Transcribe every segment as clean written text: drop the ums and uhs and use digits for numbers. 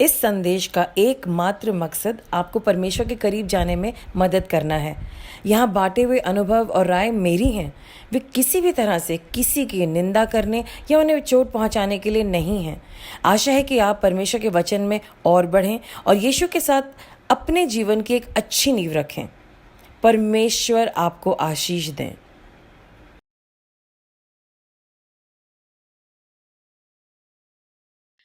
इस संदेश का एकमात्र मकसद आपको परमेश्वर के करीब जाने में मदद करना है। यहाँ बांटे हुए अनुभव और राय मेरी हैं। वे किसी भी तरह से किसी की निंदा करने या उन्हें चोट पहुँचाने के लिए नहीं हैं। आशा है कि आप परमेश्वर के वचन में और बढ़ें और यीशु के साथ अपने जीवन की एक अच्छी नींव रखें। परमेश्वर आपको आशीष दें।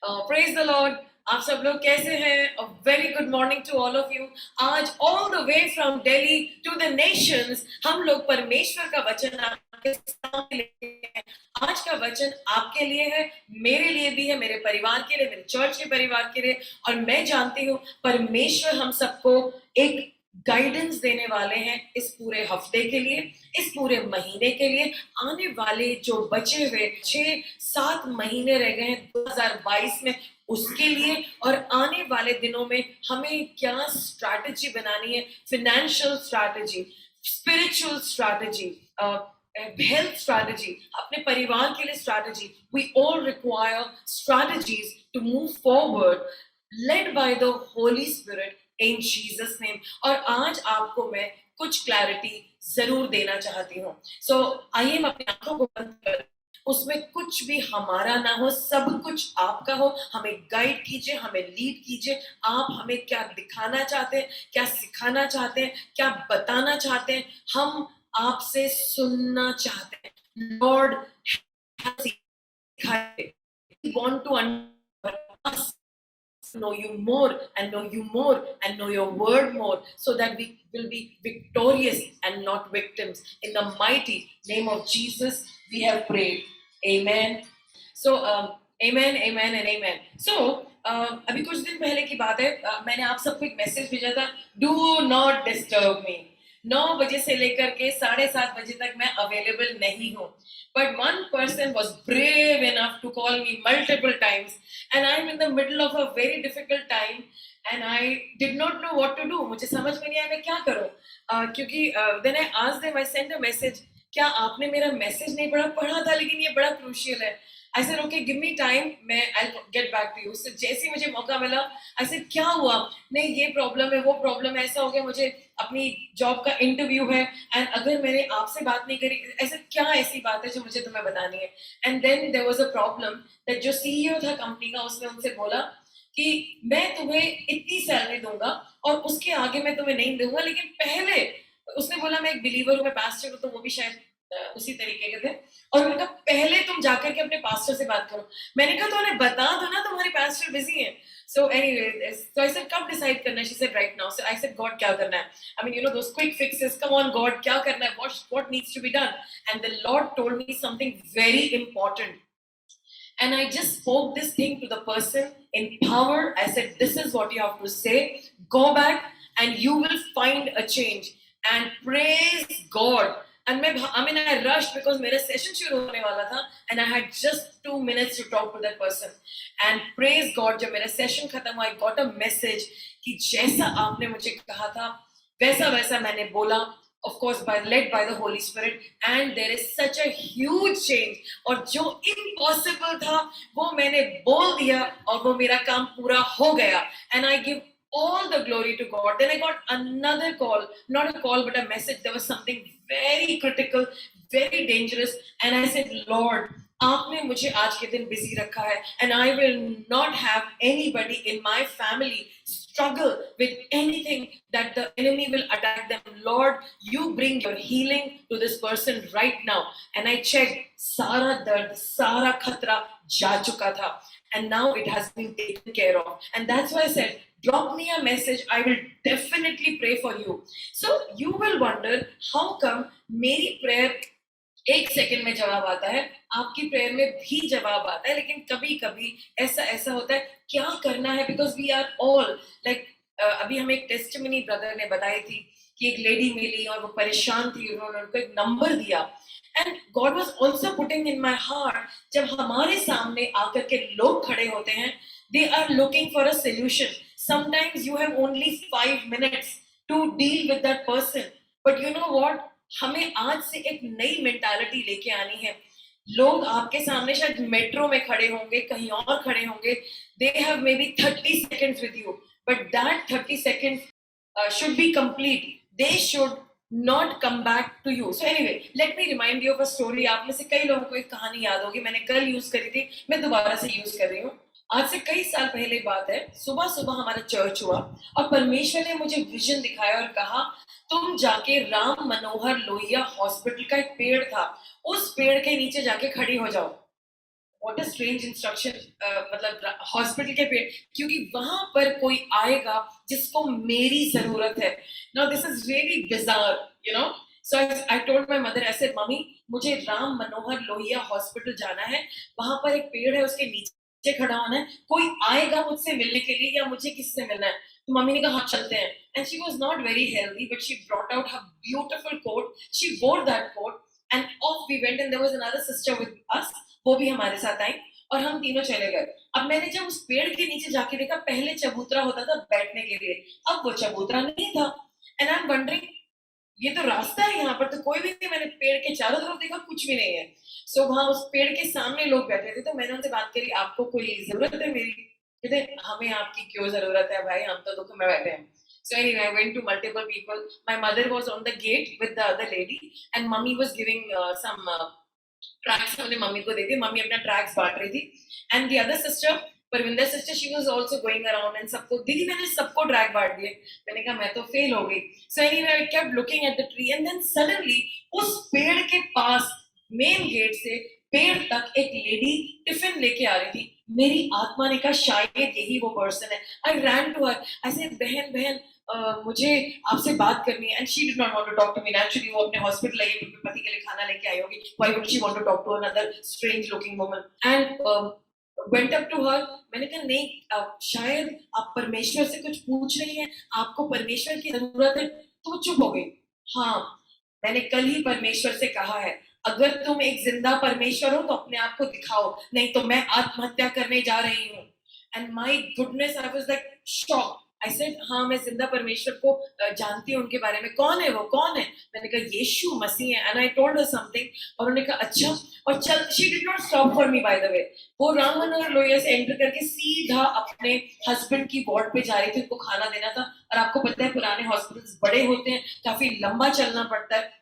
Praise the Lord. आप सब लोग कैसे हैं? A very good morning to all of you. आज all the way from Delhi to the nations हम लोग परमेश्वर का वचन आपके सामने लेके हैं। आज का वचन आपके लिए है, मेरे लिए भी है, मेरे परिवार के लिए, मेरे चर्च के परिवार के लिए। और मैं जानती हूँ परमेश्वर हम सबको एक गाइडेंस देने वाले हैं इस पूरे हफ्ते के लिए, इस पूरे महीने के लिए, आने वाले जो बचे हुए 6-7 महीने रह गए हैं 2022 में, उसके लिए। और आने वाले दिनों में हमें क्या स्ट्रैटेजी बनानी है, financial strategy, spiritual strategy, health strategy, अपने परिवार के लिए strategy. We all require strategies to move forward, led by the holy spirit in Jesus name. और आज आपको मैं कुछ क्लैरिटी जरूर देना चाहती हूँ। सो आइए हम अपनी आंखों को बंद कर, उसमें कुछ भी हमारा ना हो, सब कुछ आपका हो। हमें गाइड कीजिए, हमें लीड कीजिए। आप हमें क्या दिखाना चाहते हैं, क्या सिखाना चाहते हैं, क्या बताना चाहते हैं, हम आपसे सुनना चाहते हैं। Lord, we want to know you more and know you more and know your word more, so that we will be victorious and not victims. In the mighty name of Jesus, we have prayed. Amen. So, amen, amen and amen. So, अभी कुछ दिन पहले की बात है, मैंने आप सबको एक मैसेज भेजा था, डू नॉट डिस्टर्ब मी। 9 बजे से लेकर के 7:30 बजे तक मैं अवेलेबल नहीं हूँ। But one person was brave enough to call me multiple times, and I'm in the middle of a very difficult time, and I did not know what to do. मुझे समझ में नहीं आया मैं क्या करूँ, क्योंकि then I asked them, I sent a message, क्या आपने मेरा मैसेज नहीं पढ़ा? पढ़ा था, लेकिन ये बड़ा क्रूशियल है। I said, okay, give me time, मैं I'll get back to you. So जैसे ही मुझे मौका मिला, I said, क्या हुआ? नहीं, ये प्रॉब्लम है, वो प्रॉब्लम है, ऐसा हो गया, मुझे अपनी जॉब का इंटरव्यू है, एंड अगर मैंने आपसे बात नहीं करी, ऐसे क्या ऐसी बात है जो मुझे तुम्हें बतानी है? And then there was a problem that जो सीईओ था कंपनी का, उसने उनसे बोला कि मैं तुम्हें इतनी सैलरी दूंगा और उसके आगे मैं तुम्हें नहीं दूंगा, लेकिन पहले उसने बोला मैं एक बिलीवर हूँ, मैं पास्टर हूँ, तो वो भी शायद उसी तरीके के थे। और उन्होंने कहा पहले तुम जाकर के अपने पास्टर से बात करो। मैंने कहा तो उन्हें बता दो ना तुम्हारे पास्टर बिजी हैं। So anyway, so I said कब decide करना है? She said right now. So I said God क्या करना है? I mean, you know, those quick fixes. Come on, God, क्या करना है? What needs to be done? And the Lord told me something very important. And I just spoke this thing to the person in power. I said, this is what you have to say. Go back and you will find a change. And praise God. And I mean, I rushed because मेरा session शुरू होने वाला था, and I had just 2 minutes to talk to that person. And praise God, जब मेरा session खत्म हुआ, I got a message कि जैसा आपने मुझे कहा था, वैसा वैसा मैंने बोला, of course led by the Holy Spirit, and there is such a huge change. और जो impossible था वो मैंने बोल दिया और वो मेरा काम पूरा हो गया, and I give all the glory to God. Then I got another call, not a call but a message. There was something very critical, very dangerous, and I said, Lord, आपने मुझे आज के दिन बिजी रखा है, and I will not have anybody in my family struggle with anything that the enemy will attack them. Lord, you bring your healing to this person right now. And I checked, सारा दर्द, सारा खतरा जा चुका था, and now it has been taken care of. And that's why I said, drop me a message, I will definitely pray for you. So you will wonder, how come मेरी prayer 1 second में जवाब आता है, आपकी prayer में भी जवाब आता है, लेकिन कभी कभी ऐसा होता है, क्या करना है? Because we are all like, अभी हमें एक टेस्टिमनी ब्रदर ने बताई थी कि एक लेडी मिली और वो परेशान थी, उन्होंने उनको एक नंबर दिया, and God was also putting in my heart, जब हमारे सामने आकर के लोग खड़े होते हैं, they are looking for a solution. Sometimes you have only 5 minutes to deal with that person, but you know what, हमें आज से एक नई मेंटालिटी लेके आनी है. लोग आपके सामने शायद मेट्रो में खड़े होंगे, कहीं और खड़े होंगे, they have maybe 30 seconds with you, but that 30 seconds should be complete. They should not come back to you. So anyway, let me remind you of a story. आप में से कई लोगों को एक कहानी याद होगी, मैंने कल यूज करी थी, मैं दोबारा से यूज कर रही हूँ। आज से कई साल पहले बात है, सुबह सुबह हमारा चर्च हुआ और परमेश्वर ने मुझे विजन दिखाया और कहा तुम जाके राम मनोहर लोहिया हॉस्पिटल का एक पेड़ था, उस पेड़ के नीचे जाके खड़ी हो जाओ। व्हाट अ स्ट्रेंज इंस्ट्रक्शन, मतलब हॉस्पिटल के पेड़, क्योंकि वहां पर कोई आएगा जिसको मेरी जरूरत है। Now this is really bizarre, you know. So I told my mother, ऐसे मम्मी मुझे राम मनोहर लोहिया हॉस्पिटल जाना है, वहां पर एक पेड़ है, उसके नीचे खड़ा होना है, कोई आएगा मुझसे मिलने के लिए या मुझे किससे मिलना है। तो मम्मी ने कहा हाँ चलते हैं। And she was not very healthy but she brought out her beautiful coat, she wore that coat and off we went. And there was another sister with us, वो भी हमारे साथ आई और हम तीनों चले गए। अब मैंने जब उस पेड़ के नीचे जाके देखा, पहले चबूतरा होता था बैठने के लिए, अब वो चबूतरा नहीं था। एंड आई एम वंडरिंग, ये तो रास्ता है, यहाँ पर तो कोई भी नहीं। मैंने पेड़ के चारों तरफ देखा, कुछ भी नहीं है। सो वहां उस पेड़ के सामने लोग बैठे थे, तो मैंने उनसे बात करी, आपको कोई जरूरत है मेरी? कहते हमें आपकी क्यों जरूरत है भाई, हम तो दुख में बैठे हैं। So anyway, I went to multiple people. My mother was on the gate with the other lady, and mummy was giving some tracks हमने मम्मी को दे दिए, मम्मी अपना ट्रैक्स बांट रही थी। And the other sister, Parvinder sister, she was also going around and सबको, दीदी मैंने सबको ट्रैक बांट दिए। मैंने कहा मैं तो फेल हो गई। So anyway I kept looking at the tree and then suddenly उस पेड़ के पास मेन गेट से पेड़ तक एक लेडी टिफिन लेके आ रही थी। मेरी आत्मा ने कहा शायद यही वो पर्सन है। आई ran to her, I said बहन बहन मुझे आपसे बात करनी है। And she did not want to talk to me. Naturally वो अपने हॉस्पिटल आई, अपने पति के लिए खाना लेके आई होगी, why would she want to talk to another strange looking woman. And went up to her. मैंने कहा नहीं, शायद आप परमेश्वर से कुछ पूछ रही हैं, आपको परमेश्वर की जरूरत है। तो वो चुप हो गई। हाँ, मैंने कल ही परमेश्वर से कहा है, अगर तुम एक जिंदा परमेश्वर हो तो अपने आप को दिखाओ, नहीं तो मैं आत्महत्या करने जा रही हूँ। And my goodness, I was like shock. I said हाँ मैं जिंदा परमेश्वर को जानती हूँ, उनके बारे में। कौन है वो, कौन है? मैंने कहा यीशु मसीह है। And I told her something, और उन्होंने कहा अच्छा। और चल, she did not stop for me by the way. वो राम मनोहर लोहिया से एंटर करके सीधा अपने हस्बैंड की वार्ड पे जा रही थी, उनको खाना देना था। और आपको पता है पुराने हॉस्पिटल्स बड़े होते हैं, काफी लंबा चलना पड़ता है।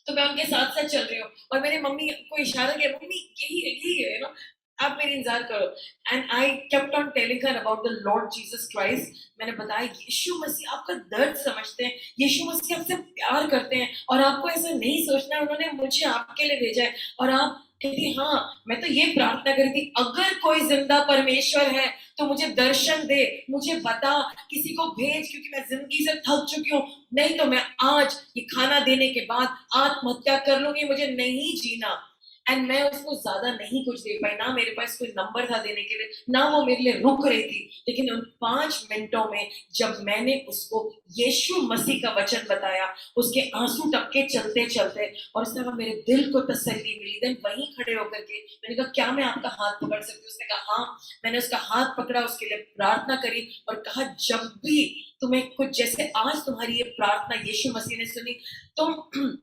तो मैं उनके साथ साथ चल रही हूँ और मेरे मम्मी को इशारा किया, मम्मी यही है ना, आप मेरी इंतजार करो। And I kept on telling her about the Lord Jesus Christ. मैंने बताया यीशु मसीह आपका दर्द समझते हैं, यीशु मसीह आपसे प्यार करते हैं और आपको ऐसा नहीं सोचना, उन्होंने मुझे आपके लिए भेजा है। और आप कहती हाँ, मैं तो ये प्रार्थना करी थी, अगर कोई जिंदा परमेश्वर है तो मुझे दर्शन दे, मुझे बता, किसी को भेज, क्योंकि मैं जिंदगी से थक चुकी हूँ। नहीं तो मैं आज ये खाना देने के बाद आत्महत्या कर लूंगी, मुझे नहीं जीना। एंड मैं उसको ज्यादा नहीं कुछ दे पाई, ना मेरे पास कोई नंबर था देने के लिए, ना वो मेरे लिए रुक रही थी। लेकिन उन 5 मिनटों में जब मैंने उसको यीशु मसीह का वचन बताया, उसके आंसू टपके चलते चलते, और उसने कहा मेरे दिल को तसल्ली मिली। देन वहीं खड़े होकर के मैंने कहा क्या मैं आपका हाथ पकड़ सकती हूँ? उसने कहा हाँ। मैंने उसका हाथ पकड़ा, उसके लिए प्रार्थना करी और कहा जब भी तुम्हें कुछ, जैसे आज तुम्हारी ये प्रार्थना यीशु मसीह ने सुनी, तुम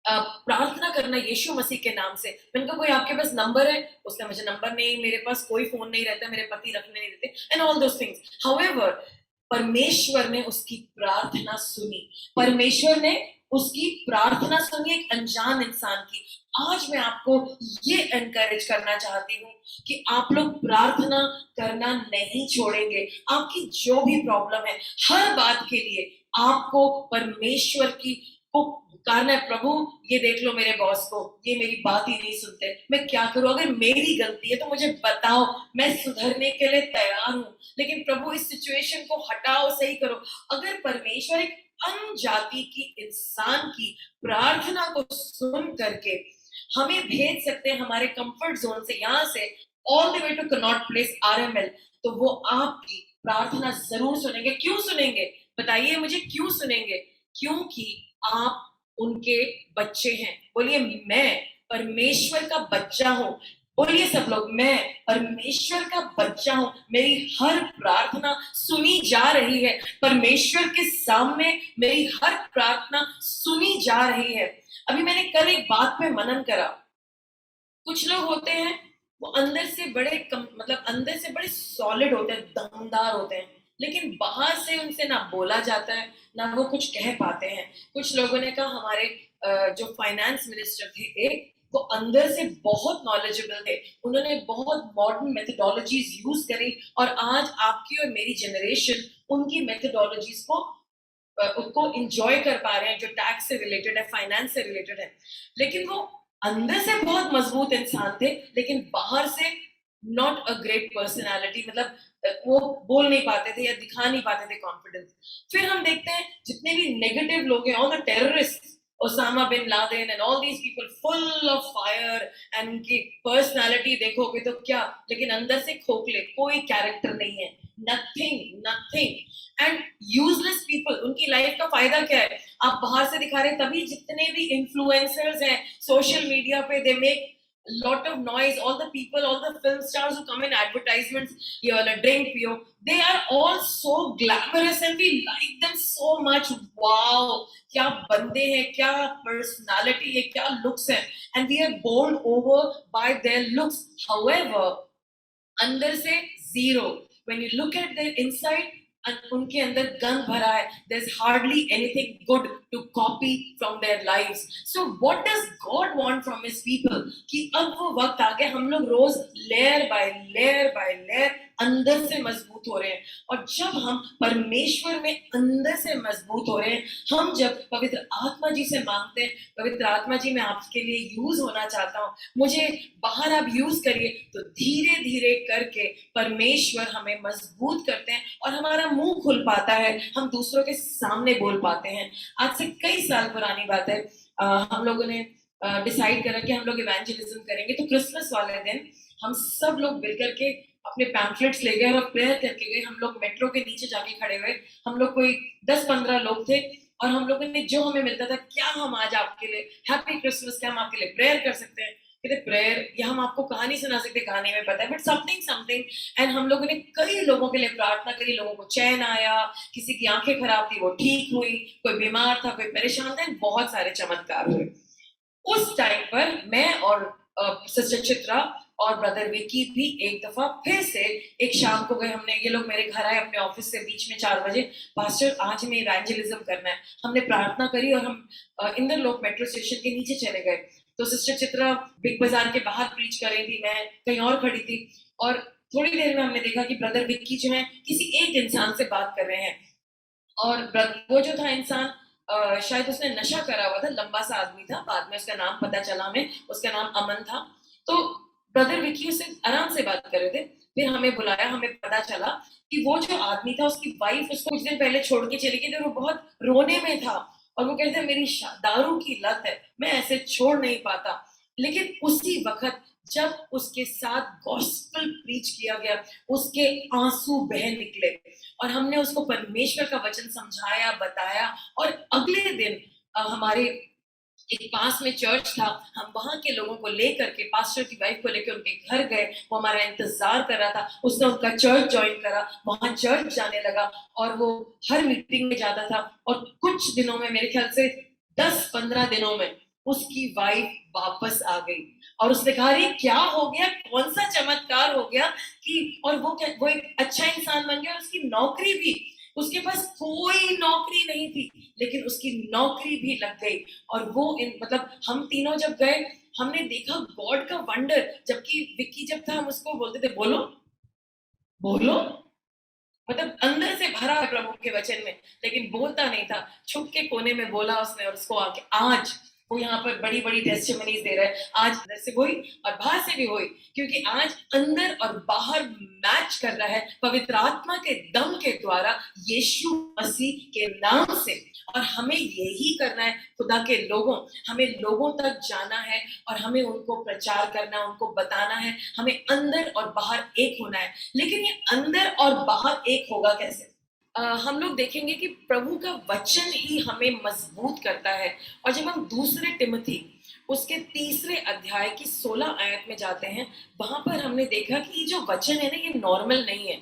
प्रार्थना करना यीशु मसीह के नाम से। मैंने कहा कोई आपके पास नंबर है? उसने मुझे नंबर नहीं, मेरे पास कोई फोन नहीं रहता, मेरे पति रखने नहीं देते, and all those things. However परमेश्वर ने उसकी प्रार्थना सुनी, परमेश्वर ने उसकी प्रार्थना सुनी एक अनजान इंसान की। आज मैं आपको ये एनकरेज करना चाहती हूँ कि आप लोग प्रार्थना करना नहीं छोड़ेंगे। आपकी जो भी प्रॉब्लम है, हर बात के लिए आपको परमेश्वर की को पुकारना है। प्रभु ये देख लो मेरे बॉस को, ये मेरी बात ही नहीं सुनते, मैं क्या करूं? अगर मेरी गलती है तो मुझे बताओ, मैं सुधरने के लिए तैयार हूं, लेकिन प्रभु इस सिचुएशन को हटाओ, सही करो। अगर परमेश्वर एक अनजाति की इंसान की प्रार्थना को सुन करके हमें भेज सकते हैं हमारे कंफर्ट जोन से, यहाँ से all the way to Connaught Place RML, तो वो आपकी प्रार्थना जरूर सुनेंगे। क्यों सुनेंगे बताइए मुझे, क्यों सुनेंगे? क्योंकि आप उनके बच्चे हैं। बोलिए मैं परमेश्वर का बच्चा हूं। बोलिए सब लोग, मैं परमेश्वर का बच्चा हूं, मेरी हर प्रार्थना सुनी जा रही है, परमेश्वर के सामने मेरी हर प्रार्थना सुनी जा रही है। अभी मैंने कल एक बात पे मनन करा, कुछ लोग होते हैं वो अंदर से बड़े मतलब अंदर से बड़े सॉलिड होते हैं, दमदार होते हैं, लेकिन बाहर से उनसे ना बोला जाता है, ना वो कुछ कह पाते हैं। कुछ लोगों ने कहा हमारे जो फाइनेंस मिनिस्टर थे एक, वो अंदर से बहुत नॉलेजेबल थे, उन्होंने बहुत मॉडर्न मेथोडोलॉजीज यूज करी, और आज आपकी और मेरी जनरेशन उनकी मेथोडोलॉजीज को उनको इंजॉय कर पा रहे हैं, जो टैक्स से रिलेटेड है, फाइनेंस से रिलेटेड है। लेकिन वो अंदर से बहुत मजबूत इंसान थे, लेकिन बाहर से नॉट अ ग्रेट पर्सनालिटी, मतलब वो बोल नहीं पाते थे या दिखा नहीं पाते थे कॉन्फिडेंस। फिर हम देखते हैं जितने भी नेगेटिव लोग हैं, all the terrorist, Osama bin Laden and all these people full of fire, and उनकी पर्सनालिटी देखोगे तो क्या, लेकिन अंदर से खोखले, कोई कैरेक्टर नहीं है, nothing nothing and useless people. उनकी लाइफ का फायदा क्या है? आप बाहर से दिखा रहे हैं, तभी जितने भी इन्फ्लुएंसर्स हैं सोशल मीडिया पे, they make lot of noise. All the people, all the film stars who come in advertisements, you know, drink pio, they are all so glamorous and we like them so much. Wow, क्या बंदे हैं, क्या personality है, क्या looks है, and we are bowled over by their looks. However, अंदर से zero. When you look at their inside, उनके अंदर गंद भरा है, there's hardly anything good to copy from their lives. So what does God want from his people? कि अब वो वक्त आ गया, हम लोग रोज layer by layer by layer अंदर से मजबूत हो रहे हैं। और जब हम परमेश्वर में अंदर से मजबूत हो रहे हैं, हम जब पवित्र आत्मा जी से मांगते हैं, पवित्र आत्मा जी मैं आपके लिए यूज होना चाहता हूँ, मुझे बाहर आप यूज करिए, तो धीरे धीरे करके परमेश्वर हमें मजबूत करते हैं और हमारा मुंह खुल पाता है, हम दूसरों के सामने बोल पाते हैं। आज से कई साल पुरानी बात है, हम लोगों ने डिसाइड करा कि हम लोग इवेंजलिज्म करेंगे। तो क्रिसमस वाले दिन हम सब लोग मिलकर के अपने पैम्फलेट्स ले गए और प्रेयर करके गए। हम लोग मेट्रो के नीचे जाके खड़े हुए, हम लोग कोई 10-15 लोग थे, और हम लोगों ने जो हमें मिलता था, क्या हम आज आपके लिए हैप्पी क्रिसमस, क्या हम आपके लिए प्रेयर कर सकते हैं? कहते प्रेयर, या हम आपको कहानी सुना सकते, कहानी में पता है, बट समथिंग समथिंग। एंड हम लोगों ने कई लोगों के लिए प्रार्थना करी, लोगों को चैन आया, किसी की आंखें खराब थी वो ठीक हुई, कोई बीमार था, कोई परेशान था, बहुत सारे चमत्कार हुए। उस टाइम पर मैं और सिस्टर चित्रा और ब्रदर विकी भी एक दफा फिर से एक शाम को गए। हमने, ये लोग मेरे घर आए अपने ऑफिस से बीच में 4 बजे, पास्टर आज हमें इवेंजलिज्म करना है। हमने प्रार्थना करी और हम इंदर लोक मेट्रो स्टेशन के नीचे चले गए। तो सिस्टर चित्रा बिग बाजार के बाहर प्रीच कर रही थी, मैं कहीं और खड़ी थी, और थोड़ी देर में हमने देखा कि ब्रदर विक्की जो है किसी एक इंसान से बात कर रहे हैं, और वो जो था इंसान शायद उसने नशा करा हुआ था, लंबा सा आदमी था, बाद में उसका नाम पता चला हमें, उसका नाम अमन था। तो ब्रदर विकी उससे आराम से बात कर रहे थे। फिर हमें बुलाया, हमें पता चला कि वो जो आदमी था उसकी वाइफ उसको कुछ दिन पहले छोड़ के चली गई थी, वो बहुत रोने में था, और वो कहते मेरी दारू की लत है, मैं ऐसे छोड़ नहीं पाता। लेकिन उसी वक्त जब उसके साथ गॉस्पेल प्रीच किया गया, उसके आंसू बह निकले, और हमने उसको परमेश्वर का वचन समझाया, बताया, और अगले दिन हमारे एक पास में चर्च था, हम वहां के लोगों को लेकर के, पास्टर की वाइफ को लेकर उनके घर गए, वो हमारा इंतजार कर रहा था, उसने उनका चर्च ज्वाइन करा, वहां चर्च जाने लगा, और वो हर मीटिंग में जाता था, और कुछ दिनों में, मेरे ख्याल से 10-15 दिनों में उसकी वाइफ वापस आ गई, और उसने कहा अरे क्या हो गया, कौन सा चमत्कार हो गया कि, और वो एक अच्छा इंसान बन गया, और उसकी नौकरी भी, उसके पास कोई नौकरी नहीं थी, लेकिन उसकी नौकरी भी लग गई। और वो मतलब हम तीनों जब गए, हमने देखा गॉड का वंडर। जबकि विक्की जब था, हम उसको बोलते थे बोलो बोलो, मतलब अंदर से भरा है प्रभु के वचन में, लेकिन बोलता नहीं था, छुप के कोने में बोला उसने, और उसको आके आज वो यहाँ पर बड़ी बड़ी टेस्टिमनीज दे रहा है। आज अंदर से हुई और बाहर से भी हुई, क्योंकि आज अंदर और बाहर मैच कर रहा है पवित्र आत्मा के दम के द्वारा, यीशु मसीह के नाम से। और हमें यही करना है, खुदा के लोगों, हमें लोगों तक जाना है, और हमें उनको प्रचार करना, उनको बताना है, हमें अंदर और बाहर एक होना है। लेकिन ये अंदर और बाहर एक होगा कैसे? हम लोग देखेंगे कि प्रभु का वचन ही हमें मजबूत करता है। और जब हम दूसरे तिमोथी उसके 3 अध्याय की 16 आयत में जाते हैं, वहां पर हमने देखा कि ये जो वचन है ना, ये नॉर्मल नहीं है।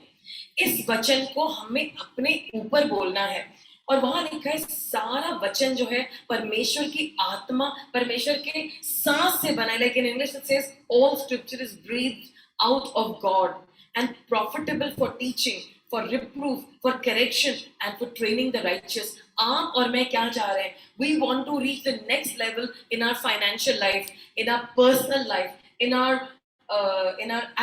इस वचन को हमें अपने ऊपर बोलना है। और वहां लिखा है सारा वचन जो है परमेश्वर की आत्मा, परमेश्वर के सांस से बना है. Like in English it says all scripture is breathed out of God and profitable for teaching, for reproof, for correction, and for training the righteous. आप और मैं क्या चाह रहे हैं? We want to reach the next level in our financial life, in our personal life, in our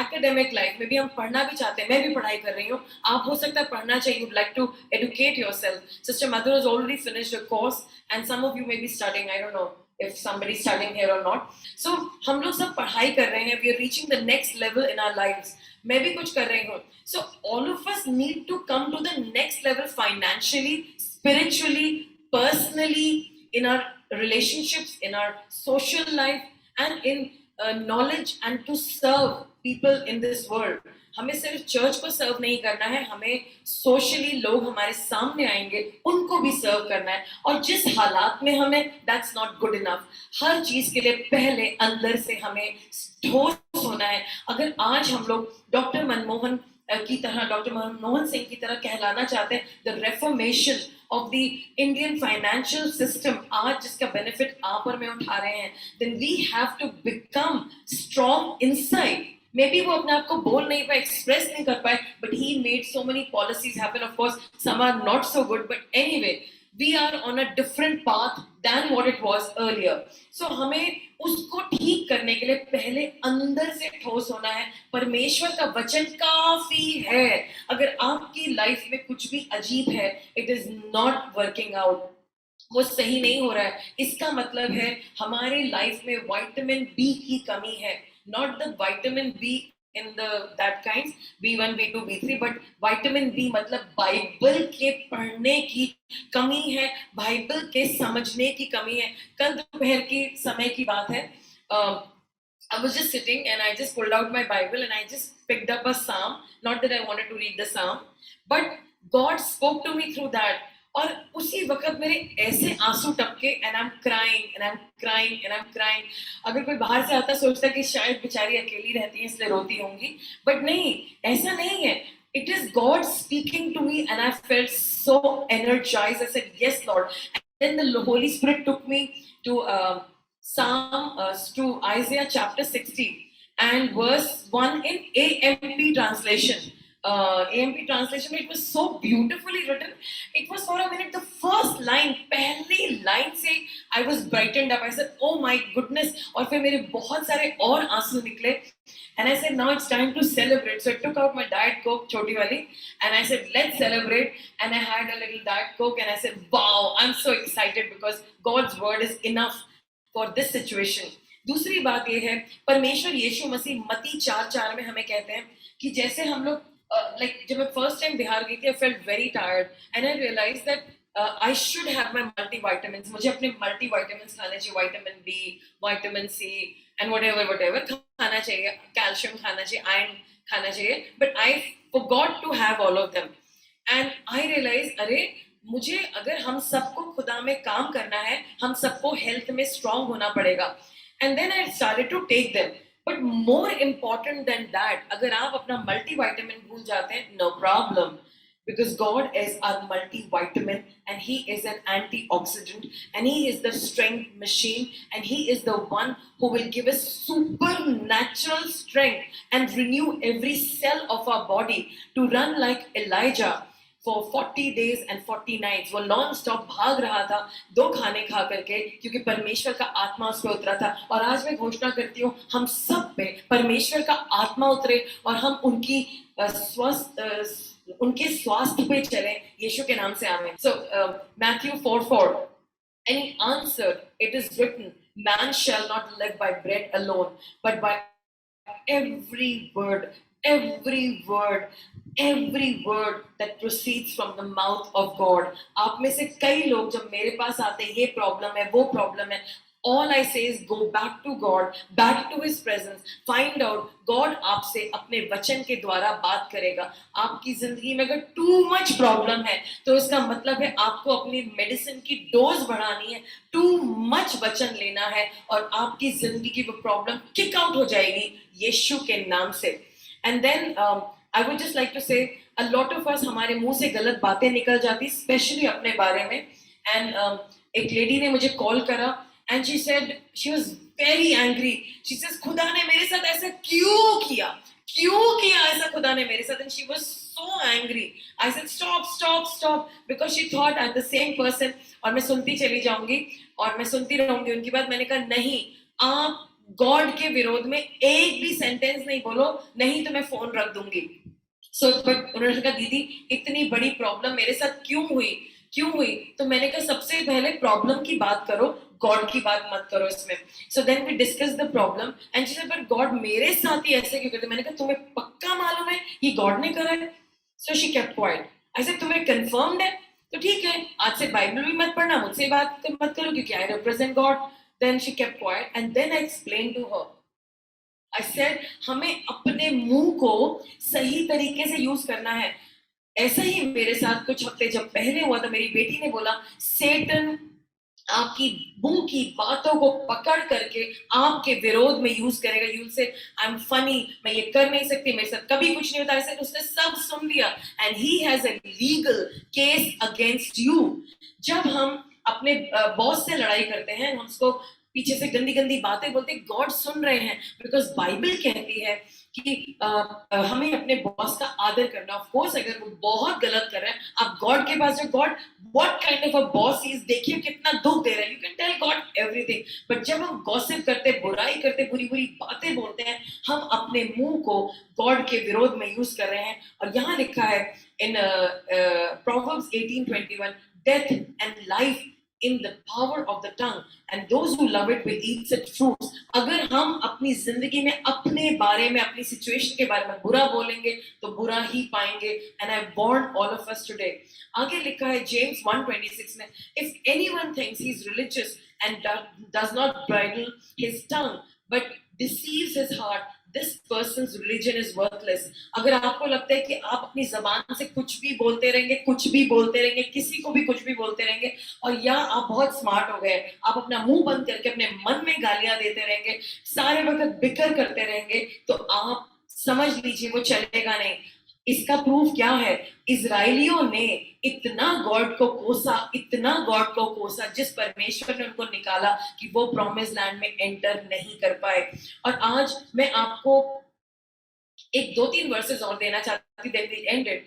academic life में भी हम पढ़ना भी चाहते हैं. मैं भी पढ़ाई कर रही हूँ. आप हो सकता है पढ़ना चाहिए. You'd like to educate yourself. Sister Mother has already finished her course, and some of you may be studying. I don't know if somebody is studying here or not. So हम लोग सब पढ़ाई कर रहे हैं. We are reaching the next level in our lives. मैं भी कुछ कर रही हूँ. So all of us need to come to the next level financially, spiritually, personally, in our relationships, in our social life, and in knowledge, and to serve people in this world. हमें सिर्फ church को सर्व नहीं करना है, हमें socially लोग हमारे सामने आएंगे उनको भी सर्व करना है. और जिस हालात में हमें, दैट्स नॉट गुड इनफ. हर चीज के लिए पहले अंदर से हमें ठोस होना है. अगर आज हम लोग डॉक्टर मनमोहन की तरह, डॉक्टर मनमोहन सिंह की तरह कहलाना चाहते हैं, the reformation of the Indian financial system, आज जिसका benefit आप और मैं उठा रहे हैं, then we have to become strong inside. Maybe वो अपने आप को बोल नहीं पाए, express नहीं कर पाए, but he made so many policies happen. Of course, some are not so good, but anyway, we are on a different path than what it was earlier. So हमें उसको ठीक करने के लिए पहले अंदर से ठोस होना है. परमेश्वर का वचन काफी है. अगर आपकी लाइफ में कुछ भी अजीब है, it is not working out, वो सही नहीं हो रहा है, इसका मतलब है हमारे लाइफ में विटामिन बी की कमी है. Not the vitamin B in the that kinds B1, B2, B3, but vitamin B मतलब बाइबल के पढ़ने की कमी है, बाइबल के समझने की कमी है. कल दोपहर की समय की बात है. I was just sitting and I just pulled out my Bible and I just picked up a psalm. Not that I wanted to read the psalm, but God spoke to me through that. और उसी वक्त मेरे ऐसे आंसू टपके, and I'm crying and I'm crying and I'm crying. अगर कोई बाहर से आता सोचता कि शायद बेचारी अकेली रहती है इसलिए रोती होंगी, but नहीं, ऐसा नहीं है. It is God speaking to me and I felt so energized. I said, yes, Lord. And then the Holy Spirit took me to to Isaiah chapter 60 and verse 1 in AMP translation. AMP translation, it was so beautifully written. It was for a minute, the first line, पहली line से I was brightened up. I said, oh my goodness. और फिर मेरे बहुत सारे और आंसू निकले. And I said, now it's time to celebrate. So I took out my Diet Coke, छोटी वाली, and I said, let's celebrate. And I had a little Diet Coke, and I said, wow, I'm so excited because God's word is enough for this situation. दूसरी बात ये है, परमेश्वर यीशु मसीह मत्ती 4:4 में हमें कहते हैं कि जैसे हम लोग like जब मैं first time बिहार गई थी, I felt very tired and I realized that I should have my multivitamins. मुझे अपने multivitamins खाने चाहिए, vitamin B, vitamin C and whatever खाना चाहिए, calcium खाना चाहिए, iron खाना चाहिए, but I forgot to have all of them. And I realized, अरे मुझे अगर हम सबको खुदा में काम करना है, हम सबको हेल्थ में स्ट्रांग होना पड़ेगा. And then I started to take them. But more important than that, अगर आप अपना multivitamin भूल जाते हैं, no problem, because God is our multivitamin and He is an antioxidant and He is the strength machine and He is the one who will give us supernatural strength and renew every cell of our body to run like Elijah for 40 days and 40 nights. वो non stop भाग रहा था 2 खाने खा करके, क्योंकि परमेश्वर का आत्मा उस पर उतरा था. और आज मैं घोषणा करती हूँ, हम सब पे परमेश्वर का आत्मा उतरे और हम उनके स्वास्थ्य पे चलें, यीशु के नाम से आमीन. So Matthew 4:4, and he answered, it is written, man shall not live by bread alone, but by every word that proceeds from the mouth of God. आप में से कई लोग जब मेरे पास आते हैं, ये प्रॉब्लम है, वो प्रॉब्लम है, all I say is go back to God, back to His presence, find out. God आपसे अपने वचन के द्वारा बात करेगा. आपकी जिंदगी में अगर too much प्रॉब्लम है, तो इसका मतलब है आपको अपनी मेडिसिन की डोज बढ़ानी है, too much वचन लेना है और आपकी जिंदगी की वो प्रॉब्लम किक आउट हो जाएगी यीशु के नाम से. And then I would just like to say, a lot of us हमारे मुंह से गलत बातें निकल जाती, स्पेशली अपने बारे में. एंड एक लेडी ने मुझे कॉल करा and she said she was very angry. She says खुदा ने मेरे साथ ऐसा क्यों किया ऐसा खुदा ने मेरे साथ. And she was so angry. I said stop because she thought I'm the same person. और मैं सुनती चली जाऊंगी और मैं सुनती रहूंगी उनकी बात. मैंने कहा नहीं, आप गॉड के विरोध में एक भी सेंटेंस नहीं बोलो, नहीं तो मैं फोन रख दूंगी. बट उन्होंने कहा दीदी इतनी बड़ी प्रॉब्लम मेरे साथ क्यों हुई. तो मैंने कहा सबसे पहले प्रॉब्लम की बात करो, गॉड की बात मत करो इसमें. So then we discuss the problem and she said but God मेरे साथ ही ऐसे क्यों करते. मैंने कहा तुम्हें पक्का मालूम है ये गॉड ने करा है. So she kept quite. I said तुम्हें कंफर्म्ड है तो ठीक है, आज से बाइबल भी मत पढ़ना, मुझसे बात मत करो क्योंकि I represent God. Then she kept quite and then I explain to her. I said हमें अपने मुंह को सही तरीके से यूज करना है. ऐसा ही मेरे साथ कुछ हफ्ते जब पहले हुआ था, मेरी बेटी ने बोला सेटन आपकी मुंह की बातों को पकड़ करके आपके विरोध में यूज करेगा. यू से आई एम फनी, मैं ये कर नहीं सकती, मेरे साथ कभी कुछ नहीं होता. ऐसे उसने सब सुन लिया and he has a legal case against you. जब हम अपने बॉस से लड़ाई करते हैं, हम उसको पीछे से गंदी गंदी बातें बोलते, गॉड सुन रहे हैं बिकॉज बाइबल कहती है कि हमें अपने बॉस का आदर करना. ऑफ कोर्स अगर वो बहुत गलत कर रहे हैं, आप गॉड के पास जो God what kind of a boss is, देखिए कितना दुख दे रहा है, you can tell God everything. But जब हम गॉसिप करते, बुराई करते, बुरी बुरी बातें बोलते हैं, हम अपने मुंह को गॉड के विरोध में यूज कर रहे हैं. और यहाँ लिखा है इन Proverbs 18:21, death and life in the power of the tongue and those who love it will eat its fruits. अगर हम अपनी जिंदगी में अपने बारे में, अपनी सिचुएशन के बारे में बुरा बोलेंगे तो बुरा ही पाएंगे. and I warn all of us today. आगे लिखा है James 1:26 में, if anyone thinks he is religious and does not bridle his tongue but deceives his heart, this person's religion is worthless. अगर आपको लगता है कि आप अपनी जबान से कुछ भी बोलते रहेंगे, किसी को भी कुछ भी बोलते रहेंगे, और या आप बहुत स्मार्ट हो गए, आप अपना मुंह बंद करके अपने मन में गालियां देते रहेंगे, सारे वक्त बिकर करते रहेंगे, तो आप समझ लीजिए वो चलेगा नहीं. इसका प्रूफ क्या है? इजराइलियों ने इतना गॉड को कोसा जिस परमेश्वर ने उनको निकाला कि वो प्रॉमिस लैंड में एंटर नहीं कर पाए. और आज मैं आपको एक 2-3 वर्सेस और देना चाहती हूं. Then we ended.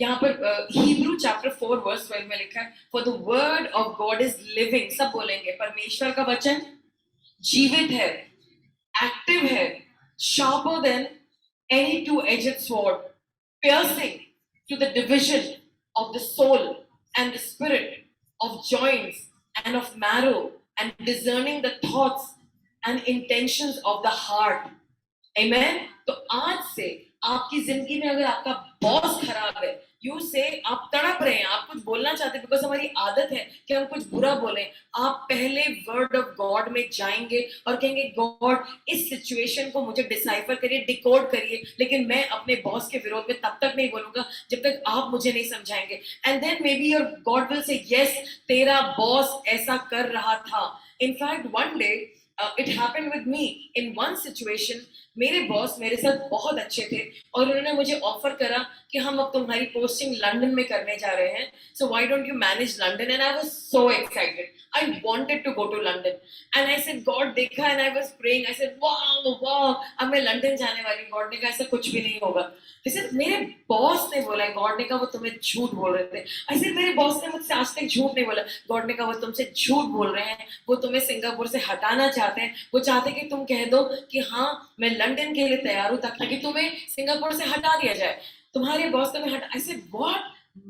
यहाँ पर Hebrew chapter 4 verse 12 में लिखा है, for the word of God is living. सब बोलेंगे, परमेश्वर का वचन जीवित है, एक्टिव है, sharper than any two-edged sword, piercing to the division of the soul and the spirit, of joints and of marrow, and discerning the thoughts and intentions of the heart. Amen. तो आज से आपकी जिंदगी में अगर आपका boss खराब है, यू से आप तड़प रहे हैं, आप कुछ बोलना चाहते हैं, बिकॉज हमारी आदत है कि हम कुछ बुरा बोलें, आप पहले वर्ड ऑफ गॉड में जाएंगे और कहेंगे गॉड इस सिचुएशन को मुझे डिसाइफर करिए, डिकोड करिए, लेकिन मैं अपने बॉस के विरोध में तब तक नहीं बोलूंगा जब तक आप मुझे नहीं समझाएंगे. And then maybe your God will say yes, तेरा बॉस ऐसा कर रहा था. In fact one day it happened with me in one situation. मेरे बॉस मेरे साथ बहुत अच्छे थे और उन्होंने मुझे ऑफर करा कि हम अब तुम्हारी पोस्टिंग लंदन में करने जा रहे हैं, so why don't you manage London? And I was so excited. I wanted to go to London and I said God देखा, and I was praying. I said wow अब मैं लंदन जाने वाली हूँ. गॉड ने कहा ऐसा कुछ भी नहीं होगा. जैसे मेरे बॉस ने बोला, गॉड ने कहा वो तुम्हें झूठ बोल रहे थे. ऐसे मेरे बॉस ने मुझसे आज तक झूठ नहीं बोला. गॉड ने कहा वो तुमसे झूठ बोल रहे हैं, वो तुम्हें सिंगापुर से हटाना चाहते हैं, वो चाहते कि तुम कह दो कि हाँ मैं लंदन के लिए तैयार हूँ ताकि तुम्हें सिंगापुर से हटा दिया जाए. तुम्हारे बॉस तुम्हें हटा. I said what?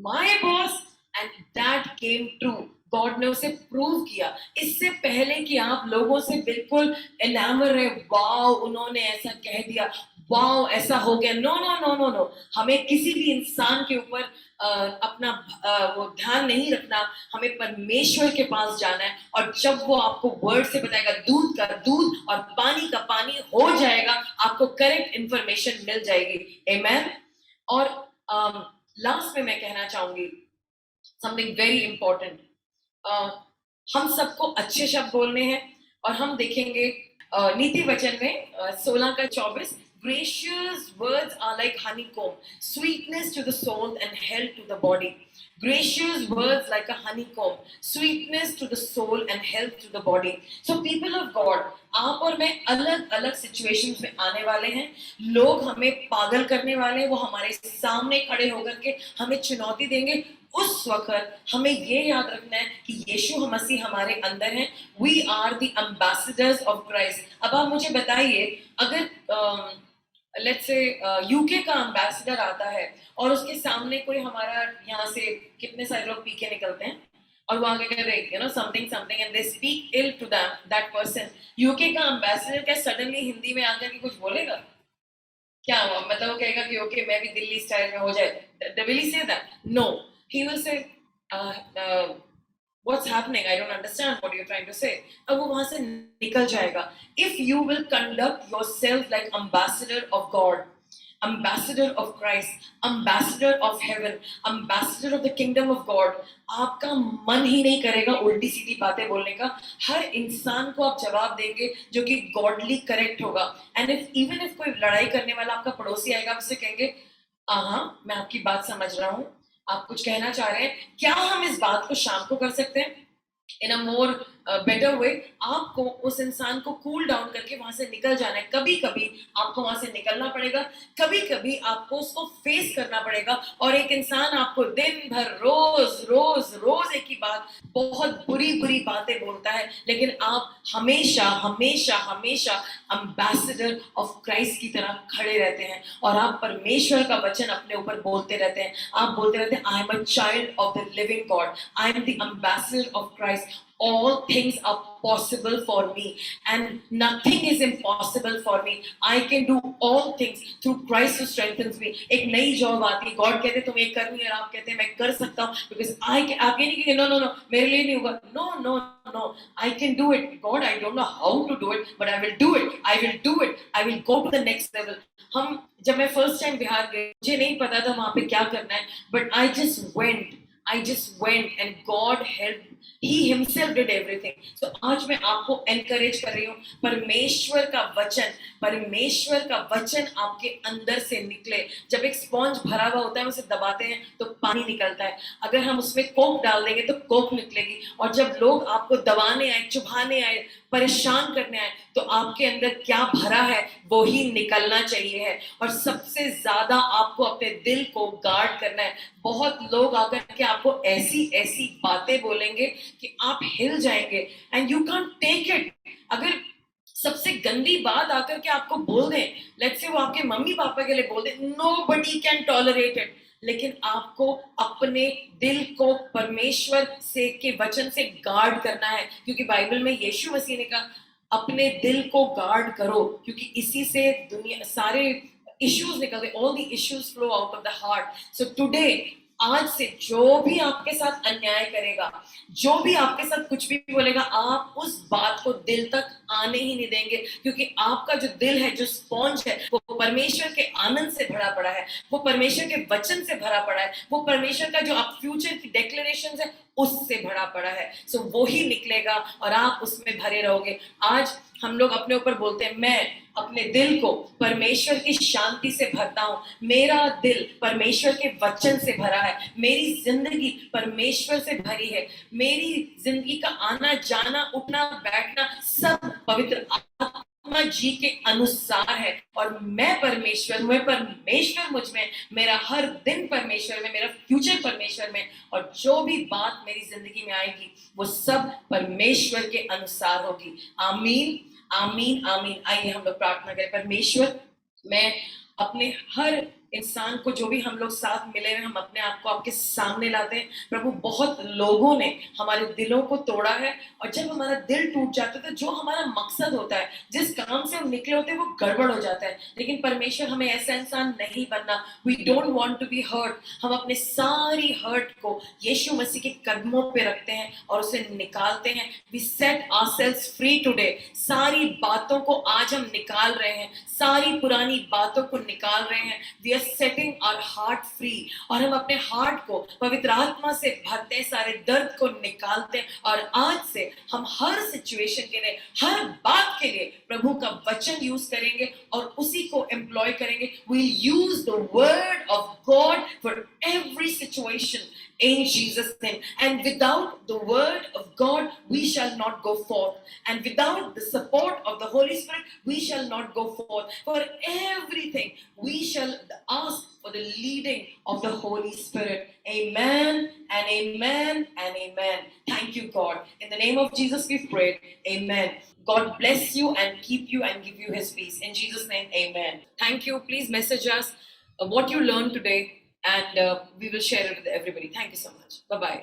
My boss? And that came true. God ने उसे प्रूव किया. इससे पहले कि आप लोगों से बिल्कुल एनामर रहे, वाओ उन्होंने ऐसा कह दिया, वाओ ऐसा हो गया, no no no no no. हमें किसी भी इंसान के ऊपर अपना वो ध्यान नहीं रखना. हमें परमेश्वर के पास जाना है और जब वो आपको वर्ड से बताएगा, दूध का दूध और पानी का पानी हो जाएगा, आपको करेक्ट इंफॉर्मेशन मिल जाएगी. आमेन. और लास्ट में मैं कहना चाहूंगी समथिंग वेरी इंपॉर्टेंट. हम सबको अच्छे शब्द बोलने हैं और हम देखेंगे नीति वचन में 16 का 24, Gracious words are like honeycomb, sweetness to the soul and health to the body. Gracious words like a honeycomb, sweetness to the soul and health to the body. So people of God, आप और मैं अलग अलग situations में आने वाले हैं. लोग हमें पागल करने वाले हैं, वो हमारे सामने खड़े होकर के हमें चुनौती देंगे. उस वक्त हमें ये याद रखना है कि यीशु मसीह हमारे अंदर हैं. We are the ambassadors of Christ. अब आप मुझे बताइए, अगर लेट्स से यूके का एम्बेसडर आता है और उसके सामने कोई हमारा यहाँ से कितने सारे लोग पी के निकलते हैं और वो आगे कह रहे हैं, something something and they speak ill to that person. UK का एम्बेसडर क्या सडनली हिंदी में आकर के कुछ बोलेगा? क्या हुआ? मतलब वो कहेगा कि ओके मैं भी दिल्ली स्टाइल में हो जाए. Will he say that? No. He will say, what's happening? I don't understand what you're trying to say. अब वो वहां से निकल जाएगा. If you will conduct yourself like ambassador of God, ambassador of Christ, ambassador of heaven, ambassador of the kingdom of God, आपका मन ही नहीं करेगा उल्टी सीधी बातें बोलने का. हर इंसान को आप जवाब देंगे जो कि गॉडली करेक्ट होगा. एंड इवन इफ कोई लड़ाई करने वाला आपका पड़ोसी आएगा, आप उससे कहेंगे, हाँ मैं आपकी बात समझ रहा हूँ, आप कुछ कहना चाह रहे हैं, क्या हम इस बात को शाम को कर सकते हैं? इन अ मोर बेटर वे. आपको उस इंसान को कूल डाउन करके वहां से निकल जाना है. कभी कभी आपको वहां से निकलना पड़ेगा, कभी कभी आपको उसको फेस करना पड़ेगा. और एक इंसान आपको दिन भर रोज रोज रोज एक ही बात, बहुत बुरी बुरी बातें बोलता है, लेकिन आप हमेशा हमेशा हमेशा एम्बेसडर ऑफ क्राइस्ट की तरह खड़े रहते हैं और आप परमेश्वर का वचन अपने ऊपर बोलते रहते हैं. आप बोलते रहते हैं, I am a child of the living God, I am the ambassador of Christ. All things are possible for me and nothing is impossible for me. I can do all things through Christ who strengthens me. एक नई job आती है, God कहते तुम ये करनी है, आप कहते हैं मैं कर सकता हूँ, because I can. आप ये नहीं कि नो नो नो मेरे लिए नहीं होगा. No no no, I can do it. God, I don't know how to do it, but I will do it. I will do it. I will go to the next level. हम जब मैं first time Bihar गए, मुझे नहीं पता था वहां पे क्या करना है, but I just went and God helped. He himself did everything. So आज मैं आपको encourage कर रही हूँ, परमेश्वर का वचन आपके अंदर से निकले. जब एक स्पॉन्ज भरा हुआ होता है, उसे दबाते हैं तो पानी निकलता है. अगर हम उसमें कोक डाल देंगे तो कोक निकलेगी. और जब लोग आपको दबाने आए, चुभाने आए, परेशान करने आए, तो आपके अंदर क्या भरा है वो ही निकलना चाहिए है. और सबसे ज्यादा आपको अपने दिल को गार्ड करना है. बहुत लोग आकर के आपको ऐसी ऐसी बातें बोलेंगे कि आप हिल जाएंगे and you can't take it. अगर सबसे गंदी बात आकर के आपको बोल दें, लेट्स से वो आपके मम्मी पापा के लिए बोल दें, नोबडी कैन टॉलरेट इट. लेकिन आपको अपने दिल को परमेश्वर से के वचन से गार्ड करना है, क्योंकि बाइबल में यीशु मसीह ने कहा अपने दिल को गार्ड करो, क्योंकि इसी से दुनिया सारे इश्यूज निकलते. All the issues flow out of the heart. So today, आज से जो भी आपके साथ अन्याय करेगा, जो भी आपके साथ कुछ भी बोलेगा, आप उस बात को दिल तक आने ही नहीं देंगे, क्योंकि आपका जो दिल है, जो स्पॉन्ज है, वो परमेश्वर के आनंद से भरा पड़ा है, वो परमेश्वर के वचन से भरा पड़ा है, वो परमेश्वर का जो आप फ्यूचर की डिक्लेरेशंस है उससे भरा पड़ा है. सो वो ही निकलेगा और आप उसमें भरे रहोगे. आज हम लोग अपने ऊपर बोलते हैं, मैं अपने दिल को परमेश्वर की शांति से भरता हूँ, मेरा दिल परमेश्वर के वचन से भरा है, मेरी जिंदगी परमेश्वर से भरी है, मेरी जिंदगी का आना जाना उठना बैठना सब पवित्र आत्मा जी के अनुसार है. और मैं परमेश्वर मुझ में, मेरा हर दिन परमेश्वर में, मेरा फ्यूचर परमेश्वर में, और जो भी बात मेरी जिंदगी में आएगी वो सब परमेश्वर के अनुसार होगी. आमीन आमीन आमीन. आइए हम लोग प्रार्थना करें. परमेश्वर, मैं अपने हर इंसान को, जो भी हम लोग साथ मिले हैं, हम अपने आप को आपके सामने लाते हैं. प्रभु, बहुत लोगों ने हमारे दिलों को तोड़ा है, और जब हमारा दिल टूट जाता है तो जो हमारा मकसद होता है, जिस काम से हम निकले होते हैं, वो गड़बड़ हो जाता है. लेकिन परमेश्वर, हमें ऐसा इंसान नहीं बनना. We don't want to be hurt. हम अपने सारी हर्ट को यीशु मसीह के कदमों पे रखते हैं और उसे निकालते हैं. We set ourselves free today. सारी बातों को आज हम निकाल रहे हैं, सारी पुरानी बातों को निकाल रहे हैं. We are setting our heart free. और हम अपने हार्ट को पवित्र आत्मा से भरते हैं, सारे दर्द को निकालते हैं, और आज से हम हर सिचुएशन के लिए, हर बात के लिए प्रभु का वचन यूज करेंगे और उसी को एम्प्लॉय करेंगे. We'll use the word of God for every situation in Jesus' name. And without the word of God, we shall not go forth. And without the support of the Holy Spirit, we shall not go forth. For everything, we shall ask for the leading of the Holy Spirit. Amen and amen and amen. Thank you, God. In the name of Jesus, we've prayed. Amen. God bless you and keep you and give you His peace. In Jesus' name, amen. Thank you. Please message us what you learned today, and we will share it with everybody. Thank you so much. Bye-bye.